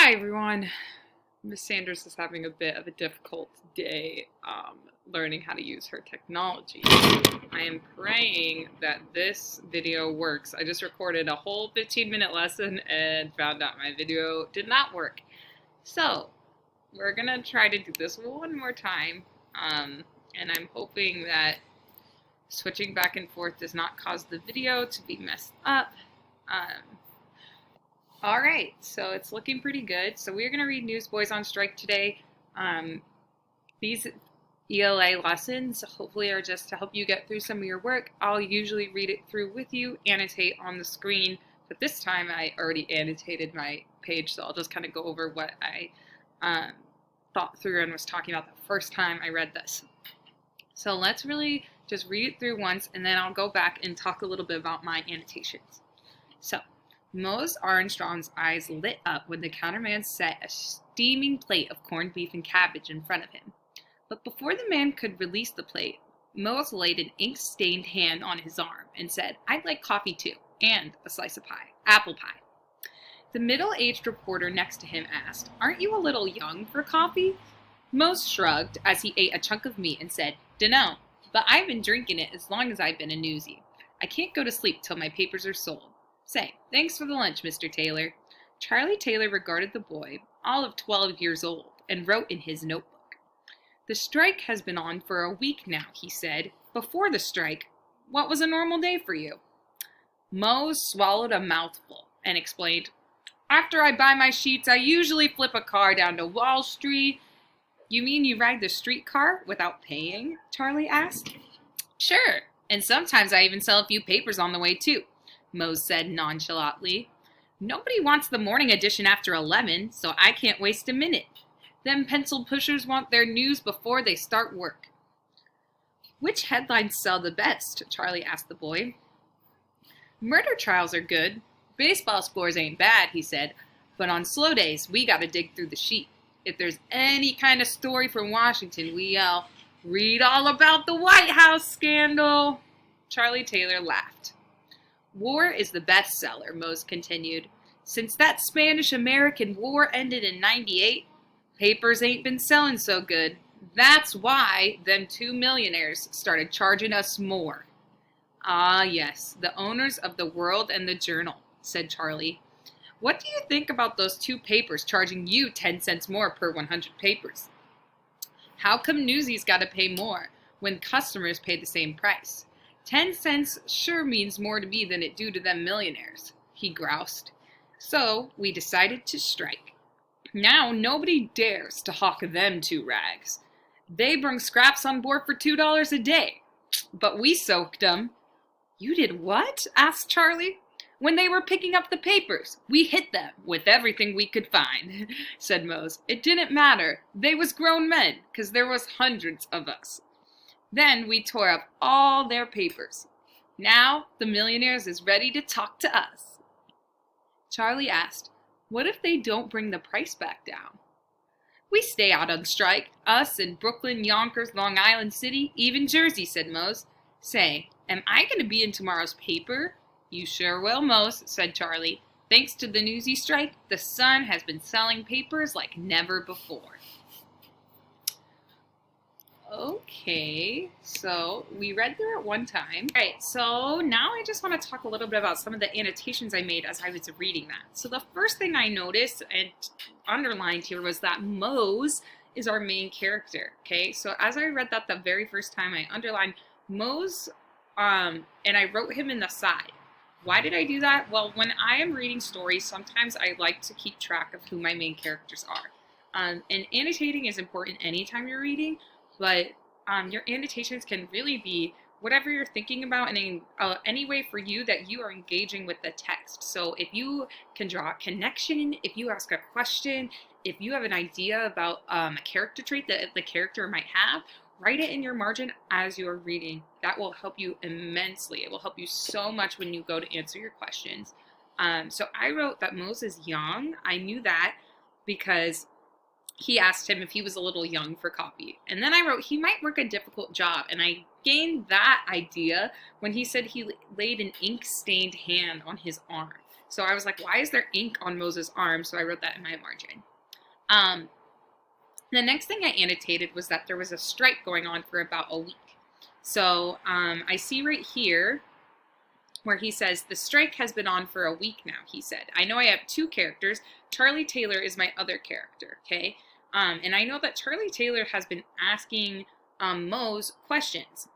Hi everyone. Miss Sanders is having a bit of a difficult day learning how to use her technology. I am praying that this video works. I just recorded a whole 15-minute lesson and found out my video did not work. So we're gonna try to do this one more time, and I'm hoping that switching back and forth does not cause the video to be messed up. All right, so it's looking pretty good. So we're going to read Newsboys on Strike today. These ELA lessons hopefully are just to help you get through some of your work. I'll usually read it through with you, annotate on the screen, but this time I already annotated my page, so I'll just kind of go over what I thought through and was talking about the first time I read this. So let's really just read it through once, and then I'll go back and talk a little bit about my annotations. So, Mose Armstrong's eyes lit up when the counterman set a steaming plate of corned beef and cabbage in front of him. But before the man could release the plate, Mose laid an ink-stained hand on his arm and said, "I'd like coffee too, and a slice of pie, apple pie." The middle-aged reporter next to him asked, "Aren't you a little young for coffee?" Mose shrugged as he ate a chunk of meat and said, "Dunno, but I've been drinking it as long as I've been a newsie. I can't go to sleep till my papers are sold. Say, thanks for the lunch, Mr. Taylor." Charlie Taylor regarded the boy, all of 12 years old, and wrote in his notebook. "The strike has been on for a week now," he said. "Before the strike, what was a normal day for you?" Mose swallowed a mouthful and explained, "After I buy my sheets, I usually flip a car down to Wall Street." "You mean you ride the streetcar without paying?" Charlie asked. "Sure, and sometimes I even sell a few papers on the way too," Mose said nonchalantly. "Nobody wants the morning edition after 11, so I can't waste a minute. Them pencil pushers want their news before they start work." "Which headlines sell the best?" Charlie asked the boy. "Murder trials are good. Baseball scores ain't bad," he said. "But on slow days, we gotta dig through the sheet. If there's any kind of story from Washington, we yell, 'Read all about the White House scandal!'" Charlie Taylor laughed. "War is the bestseller," Mose continued. "Since that Spanish-American War ended in '98, papers ain't been selling so good. That's why them two millionaires started charging us more." "Ah, yes, the owners of the World and the Journal," said Charlie. "What do you think about those two papers charging you 10 cents more per 100 papers? How come newsies gotta pay more when customers pay the same price? 10 cents sure means more to me than it do to them millionaires," he groused. "So we decided to strike. Now nobody dares to hawk them two rags. They brung scraps on board for $2 a day, but we soaked them." "You did what?" asked Charlie. "When they were picking up the papers, we hit them with everything we could find," said Mose. "It didn't matter. They was grown men, 'cause there was hundreds of us. Then we tore up all their papers. Now the millionaires is ready to talk to us." Charlie asked, "What if they don't bring the price back down?" "We stay out on strike, us in Brooklyn, Yonkers, Long Island City, even Jersey," said Mose. "Say, am I going to be in tomorrow's paper?" "You sure will, Mose," said Charlie. "Thanks to the newsy strike, the Sun has been selling papers like never before." Okay, so we read through it one time. All right, so now I just want to talk a little bit about some of the annotations I made as I was reading that. So the first thing I noticed and underlined here was that Mose is our main character, okay? So as I read that the very first time, I underlined Mose, and I wrote him in the side. Why did I do that? Well, when I am reading stories, sometimes I like to keep track of who my main characters are. And annotating is important anytime you're reading, but your annotations can really be whatever you're thinking about in any way for you that you are engaging with the text. So if you can draw a connection, if you ask a question, if you have an idea about a character trait that the character might have, write it in your margin as you're reading. That will help you immensely. It will help you so much when you go to answer your questions. So I wrote that Mose is young. I knew that because he asked him if he was a little young for coffee. And then I wrote he might work a difficult job. And I gained that idea when he said he laid an ink-stained hand on his arm. So I was like, why is there ink on Moses' arm? So I wrote that in my margin. The next thing I annotated was that there was a strike going on for about a week. So I see right here where he says, the strike has been on for a week now, he said. I know I have two characters. Charlie Taylor is my other character, okay? And I know that Charlie Taylor has been asking Mose questions.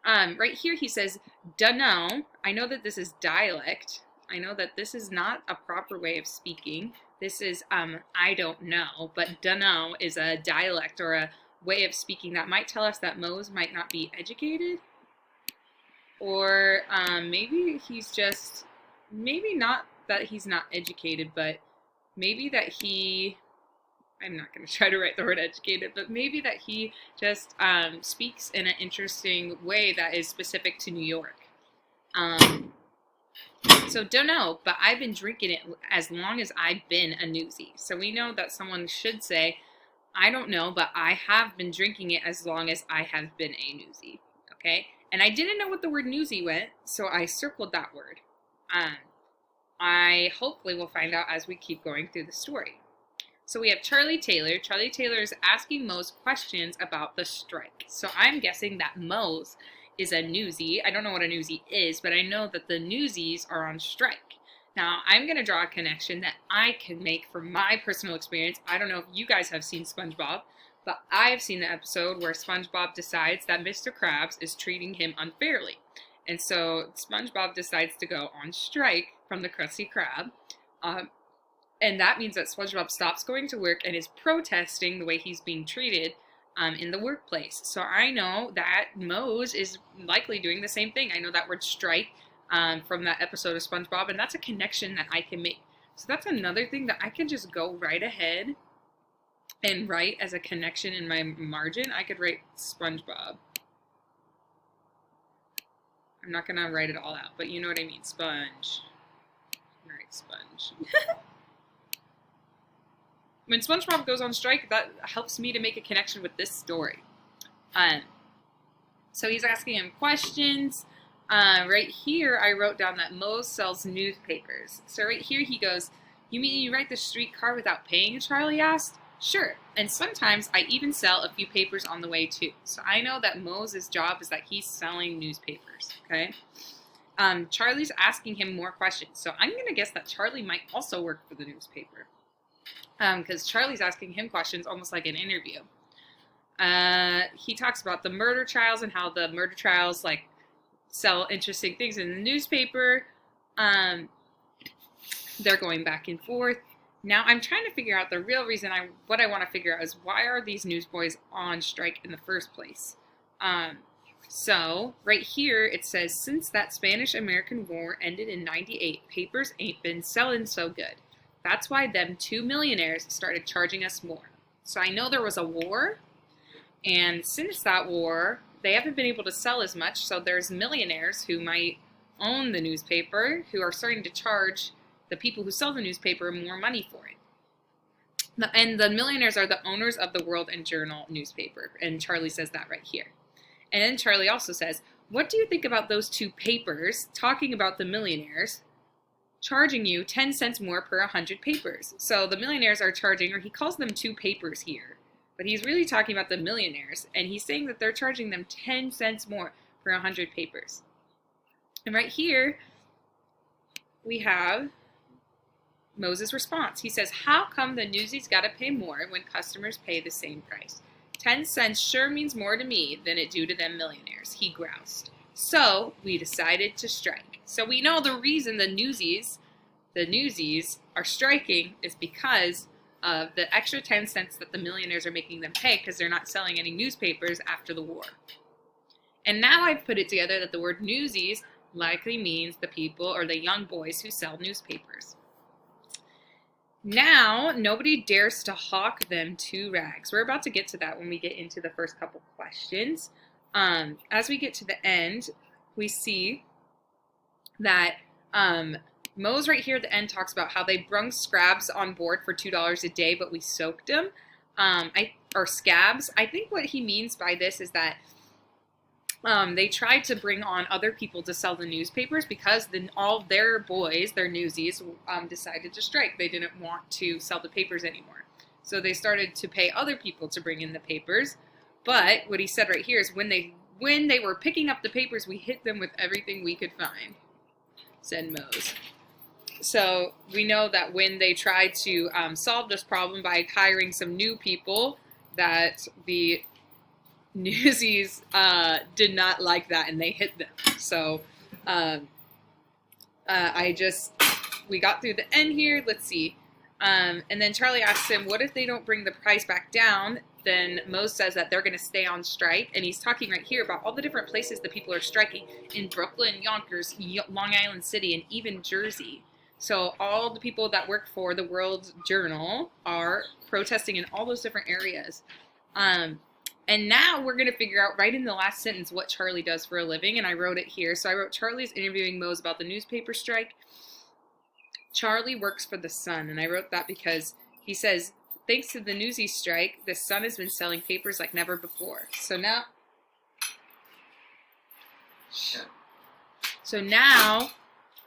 Right here he says, dunno. I know that this is dialect. I know that this is not a proper way of speaking. This is, I don't know, but dunno is a dialect or a way of speaking that might tell us that Mose might not be educated. Or maybe he's just, maybe not that he's not educated, but maybe that he, I'm not going to try to write the word educated, but maybe that he just speaks in an interesting way that is specific to New York. So don't know, but I've been drinking it as long as I've been a newsie. So we know that someone should say, I don't know, but I have been drinking it as long as I have been a newsie, okay? And I didn't know what the word newsie meant, so I circled that word. I hopefully will find out as we keep going through the story. So we have Charlie Taylor. Charlie Taylor is asking Mose questions about the strike. So I'm guessing that Mose is a newsie. I don't know what a newsie is, but I know that the newsies are on strike. Now, I'm going to draw a connection that I can make from my personal experience. I don't know if you guys have seen SpongeBob, but I've seen the episode where SpongeBob decides that Mr. Krabs is treating him unfairly. And so SpongeBob decides to go on strike from the Krusty Krab. And that means that SpongeBob stops going to work and is protesting the way he's being treated in the workplace. So I know that Mose is likely doing the same thing. I know that word strike from that episode of SpongeBob, and that's a connection that I can make. So that's another thing that I can just go right ahead and write as a connection in my margin. I could write SpongeBob. I'm not going to write it all out, but you know what I mean. Sponge. All right, sponge. When SpongeBob goes on strike, that helps me to make a connection with this story. So he's asking him questions. Right here, I wrote down that Mose sells newspapers. So right here he goes, you mean you ride the streetcar without paying? Charlie asked. Sure, and sometimes I even sell a few papers on the way too. So I know that Mose's job is that he's selling newspapers, okay? Charlie's asking him more questions. So I'm going to guess that Charlie might also work for the newspaper. Because Charlie's asking him questions almost like an interview. He talks about the murder trials and how the murder trials like sell interesting things in the newspaper. They're going back and forth. Now I'm trying to figure out the real reason what I want to figure out is why are these newsboys on strike in the first place? So right here it says, since that Spanish-American War ended in '98, papers ain't been selling so good. That's why them two millionaires started charging us more. So I know there was a war, and since that war, they haven't been able to sell as much, so there's millionaires who might own the newspaper who are starting to charge the people who sell the newspaper more money for it. And the millionaires are the owners of the World and Journal newspaper, and Charlie says that right here. And then Charlie also says, what do you think about those two papers talking about the millionaires charging you 10 cents more per 100 papers? So the millionaires are charging, or he calls them two papers here, but he's really talking about the millionaires, and he's saying that they're charging them 10 cents more per 100 papers. And right here, we have Moses' response. He says, how come the newsies gotta pay more when customers pay the same price? 10 cents sure means more to me than it do to them millionaires, he groused. So we decided to strike. So we know the reason the newsies are striking is because of the extra 10 cents that the millionaires are making them pay because they're not selling any newspapers after the war. And now I've put it together that the word newsies likely means the people or the young boys who sell newspapers. Now, nobody dares to hawk them two rags. We're about to get to that when we get into the first couple questions. As we get to the end, we see that Mose right here at the end talks about how they brung scrabs on board for $2 a day, but we soaked them, or scabs. I think what he means by this is that they tried to bring on other people to sell the newspapers because then all their boys, their newsies, decided to strike. They didn't want to sell the papers anymore. So they started to pay other people to bring in the papers. But what he said right here is when they were picking up the papers, we hit them with everything we could find, said Mose. So we know that when they tried to solve this problem by hiring some new people, that the Newsies did not like that and they hit them. So we got through the end here. Let's see. And then Charlie asks him, what if they don't bring the price back down? Then Mose says that they're going to stay on strike. And he's talking right here about all the different places that people are striking. In Brooklyn, Yonkers, Long Island City, and even Jersey. So all the people that work for the World Journal are protesting in all those different areas. And now we're going to figure out right in the last sentence what Charlie does for a living. And I wrote it here. So I wrote, Charlie's interviewing Mose about the newspaper strike. Charlie works for the Sun. And I wrote that because he says, thanks to the Newsies strike, the Sun has been selling papers like never before. So now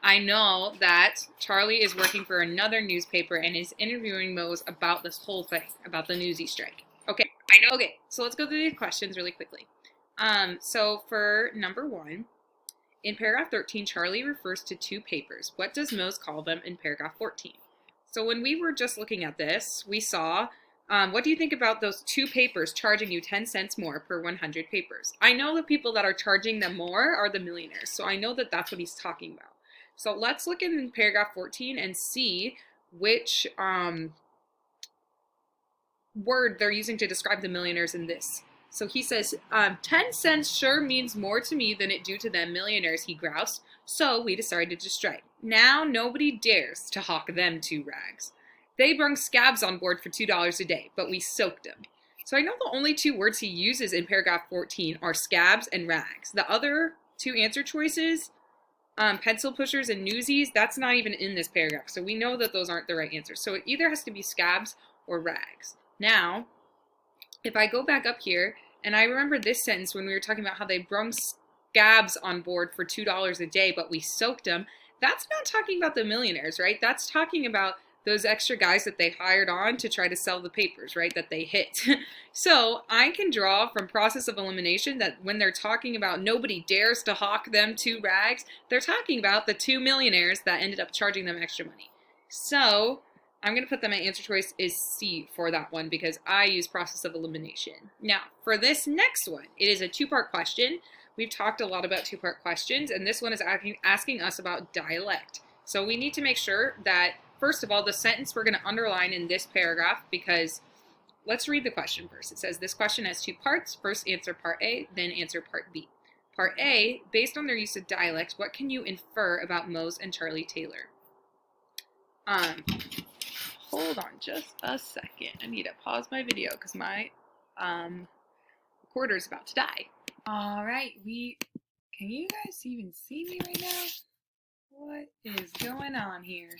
I know that Charlie is working for another newspaper and is interviewing Mose about this whole thing, about the Newsies strike. Okay, I know. Okay, so let's go through the questions really quickly. So for number 1, in paragraph 13, Charlie refers to 2 papers. What does Mose call them in paragraph 14? So when we were just looking at this, we saw, what do you think about those 2 papers charging you 10 cents more per 100 papers? I know the people that are charging them more are the millionaires, so I know that that's what he's talking about. So let's look in paragraph 14 and see which word they're using to describe the millionaires in this. So he says, 10 cents sure means more to me than it do to them millionaires, he groused. So we decided to strike. Now nobody dares to hawk them 2 rags. They brung scabs on board for $2 a day, but we soaked them. So I know the only 2 words he uses in paragraph 14 are scabs and rags. The other 2 answer choices, pencil pushers and newsies, that's not even in this paragraph. So we know that those aren't the right answers. So it either has to be scabs or rags. Now, if I go back up here, and I remember this sentence when we were talking about how they brung scabs on board for $2 a day, but we soaked them, that's not talking about the millionaires, right? That's talking about those extra guys that they hired on to try to sell the papers, right, that they hit. So I can draw from process of elimination that when they're talking about nobody dares to hawk them 2 rags, they're talking about the 2 millionaires that ended up charging them extra money. So I'm going to put that my answer choice is C for that one because I use process of elimination. Now, for this next one, it is a 2-part question. We've talked a lot about 2-part questions, and this one is asking us about dialect. So we need to make sure that, first of all, the sentence we're going to underline in this paragraph because let's read the question first. It says, this question has 2 parts. First answer part A, then answer part B. Part A, based on their use of dialect, what can you infer about Mose and Charlie Taylor? Hold on just a second. I need to pause my video because my recorder is about to die. All right, can you guys even see me right now? What is going on here?